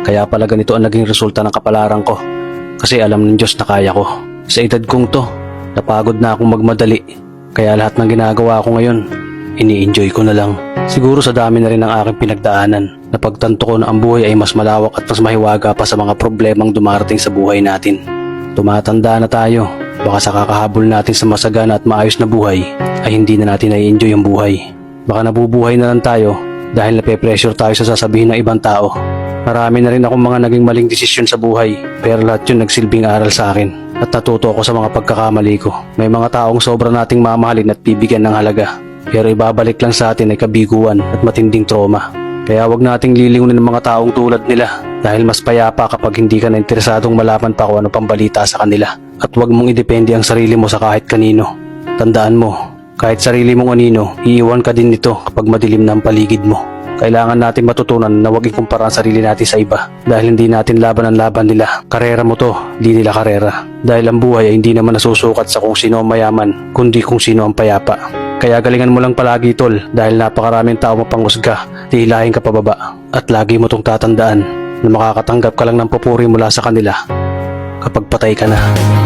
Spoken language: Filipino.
Kaya pala ganito ang naging resulta ng kapalaran ko. Kasi alam ng Diyos na kaya ko. Sa edad kong to, napagod na akong magmadali. Kaya lahat ng ginagawa ko ngayon, ini-enjoy ko na lang. Siguro sa dami na rin ng aking pinagdaanan, napagtanto ko na ang buhay ay mas malawak at mas mahiwaga pa sa mga problemang dumarating sa buhay natin. Tumatanda na tayo, baka sa kakahabol natin sa masagana at maayos na buhay, ay hindi na natin nai-enjoy ang buhay. Baka nabubuhay na lang tayo dahil nape-pressure tayo sa sasabihin ng ibang tao. Marami na rin akong mga naging maling desisyon sa buhay, pero lahat yun nagsilbing aral sa akin at natuto ako sa mga pagkakamali ko. May mga taong sobra nating mamahalin at bibigyan ng halaga, pero ibabalik lang sa atin ay kabiguan at matinding trauma. Kaya wag nating lilingunin ng mga taong tulad nila dahil mas payapa kapag hindi ka na interesadong malaman pa kung ano pang balita sa kanila. At wag mong idepende ang sarili mo sa kahit kanino. Tandaan mo, kahit sarili mong anino, iiwan ka din nito kapag madilim na ang paligid mo. Kailangan natin matutunan na huwag ikumpara ang sarili natin sa iba dahil hindi natin laban ang laban nila. Karera mo to, di nila karera. Dahil ang buhay ay hindi naman nasusukat sa kung sino ang mayaman, kundi kung sino ang payapa. Kaya galingan mo lang palagi tol dahil napakaraming tao mapanghusga, tihilahin ka pababa. At lagi mo tong tatandaan na makakatanggap ka lang ng papuri mula sa kanila kapag patay ka na.